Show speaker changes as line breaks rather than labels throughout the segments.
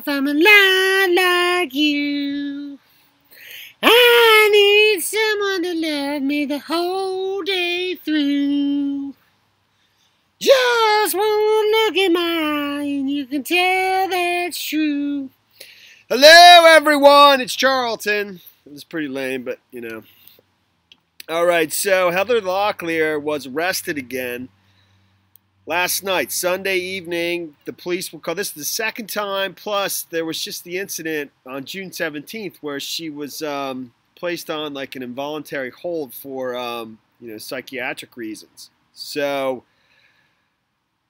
from a lot like you. I need someone to love me the whole day through. Just one look in my eye and you can tell that's true. Hello, everyone. It's Charlton. It was pretty lame, but, you know. All right, so Heather Locklear was arrested again last night, Sunday evening. The police were called. This is the second time, plus there was just the incident on June 17th where she was placed on like an involuntary hold for, psychiatric reasons. So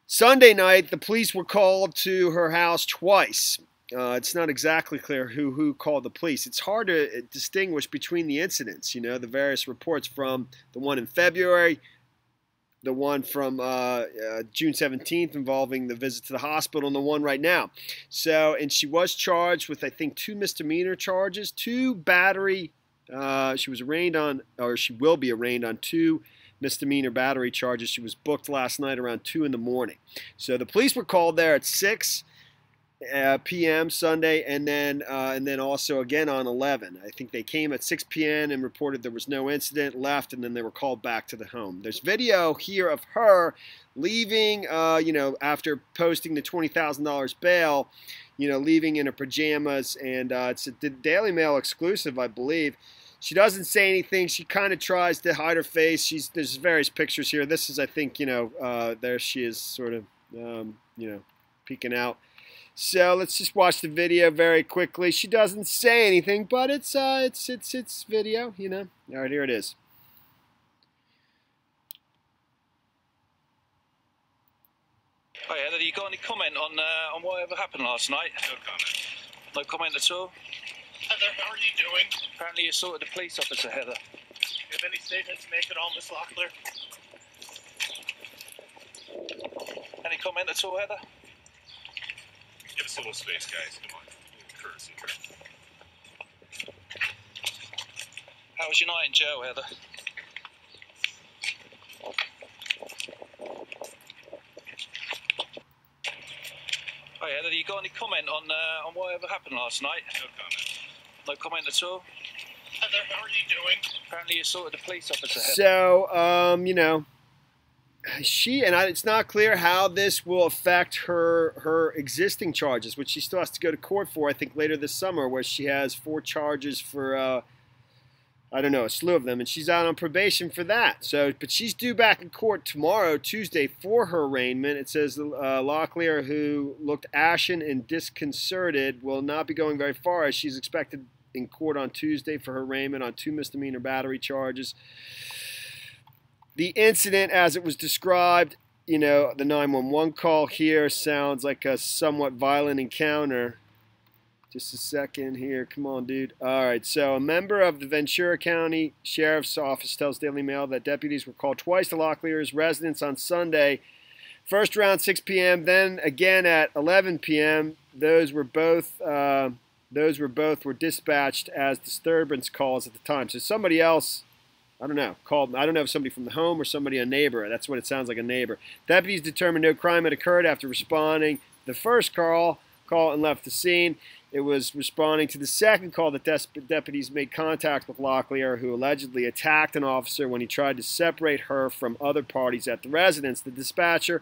Sunday night, the police were called to her house twice. It's not exactly clear who called the police. It's hard to distinguish between the incidents, the various reports from the one in February, the one from June 17th involving the visit to the hospital, and the one right now. So, and she was charged with, I think, 2 misdemeanor charges, 2 battery. She was arraigned on, or she will be arraigned on 2 misdemeanor battery charges. She was booked last night around 2 in the morning. So the police were called there at 6 p.m. Sunday, and then also again on 11. I think they came at 6 p.m. and reported there was no incident, left, and then they were called back to the home. There's video here of her leaving, after posting the $20,000 bail, leaving in her pajamas, and it's a Daily Mail exclusive, I believe. She doesn't say anything. She kind of tries to hide her face. There's various pictures here. This is, I think, there she is, sort of, peeking out. So let's just watch the video very quickly. She doesn't say anything, but it's video, All right, here it is.
Hi, Heather, you got any comment on whatever happened last night?
No comment.
No comment at all?
Heather, how are you doing?
Apparently you assaulted a police officer, Heather.
You have any statement to make at all, Miss Locklear?
Any comment at all, Heather?
Give us a little space, guys. Come on. Courtesy.
How was your night in jail, Heather? Hi, Heather, you got any comment on whatever happened last night?
No comment.
No comment at all?
Heather, how are you doing?
Apparently you assaulted a police officer, Heather.
So, it's not clear how this will affect her existing charges, which she still has to go to court for, I think, later this summer, where she has 4 charges for, a slew of them, and she's out on probation for that. So, but she's due back in court tomorrow, Tuesday, for her arraignment. It says Locklear, who looked ashen and disconcerted, will not be going very far, as she's expected in court on Tuesday for her arraignment on 2 misdemeanor battery charges. The incident, as it was described, the 911 call here sounds like a somewhat violent encounter. Just a second here. Come on, dude. All right, so a member of the Ventura County Sheriff's Office tells Daily Mail that deputies were called twice to Locklear's residence on Sunday. First around 6 p.m., then again at 11 p.m. Those were both dispatched as disturbance calls at the time. So somebody else, called. I don't know if somebody from the home or somebody, a neighbor. That's what it sounds like, a neighbor. Deputies determined no crime had occurred after responding to the first call and left the scene. It was responding to the second call that deputies made contact with Locklear, who allegedly attacked an officer when he tried to separate her from other parties at the residence. The dispatcher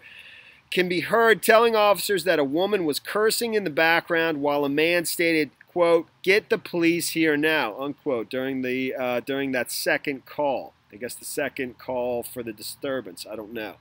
can be heard telling officers that a woman was cursing in the background while a man stated, quote, "Get the police here now," unquote, during that second call. I guess the second call for the disturbance. I don't know.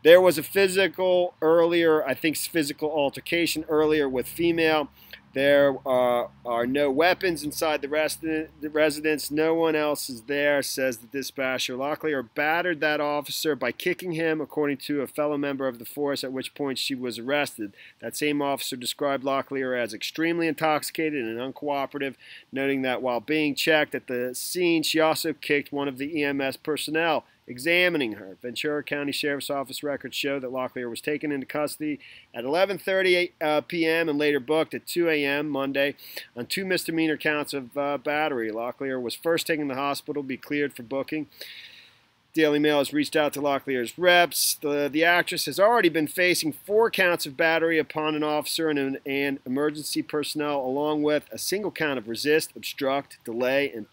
There was a physical altercation earlier with female. There are no weapons inside the residence. No one else is there, says the dispatcher. Locklear battered that officer by kicking him, according to a fellow member of the force, at which point she was arrested. That same officer described Locklear as extremely intoxicated and uncooperative, noting that while being checked at the scene, she also kicked one of the EMS personnel examining her. Ventura County Sheriff's Office records show that Locklear was taken into custody at 11:30 p.m. and later booked at 2 a.m. Monday on 2 misdemeanor counts of battery. Locklear was first taken to the hospital to be cleared for booking. Daily Mail has reached out to Locklear's reps. The actress has already been facing 4 counts of battery upon an officer and emergency personnel, along with a single count of resist, obstruct, delay, and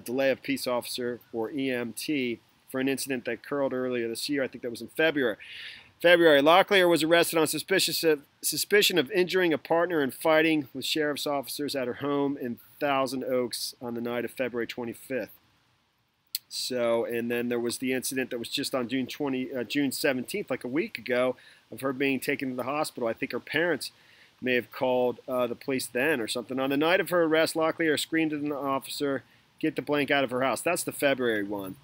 delay of peace officer, or EMT, for an incident that occurred earlier this year. I think that was in February. Locklear was arrested on suspicion of injuring a partner and fighting with sheriff's officers at her home in Thousand Oaks on the night of February 25th. So, and then there was the incident that was just on June 17th, like a week ago, of her being taken to the hospital. I think her parents may have called the police then or something. On the night of her arrest, Locklear screamed at an officer, "Get the blank out of her house." That's the February one.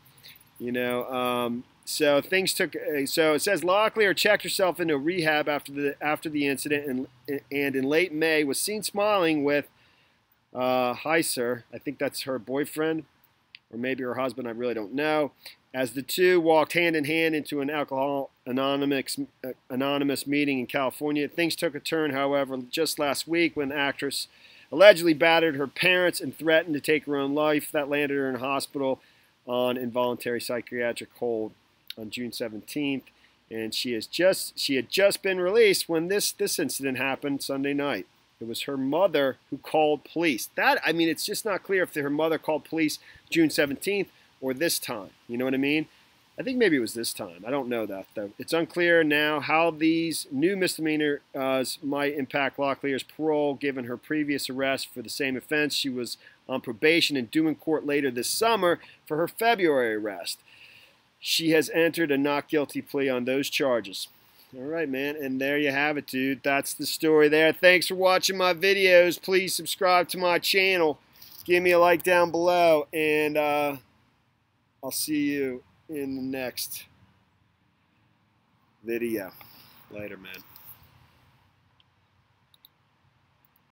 You know, so things took. So it says Locklear checked herself into rehab after the incident, and in late May was seen smiling with Heiser. I think that's her boyfriend, or maybe her husband, I really don't know, as the two walked hand in hand into an Alcohol Anonymous meeting in California. Things took a turn, however, just last week when the actress allegedly battered her parents and threatened to take her own life. That landed her in a hospital on involuntary psychiatric hold on June 17th, and she had just been released when this incident happened Sunday night. It was her mother who called police. I mean, it's just not clear if her mother called police June 17th or this time. You know what I mean? I think maybe it was this time. I don't know that, though. It's unclear now how these new misdemeanors might impact Locklear's parole, given her previous arrest for the same offense. She was on probation and due in court later this summer for her February arrest. She has entered a not guilty plea on those charges. All right, man, and there you have it, dude. That's the story there. Thanks for watching my videos. Please subscribe to my channel. Give me a like down below, and I'll see you in the next video. Later, man.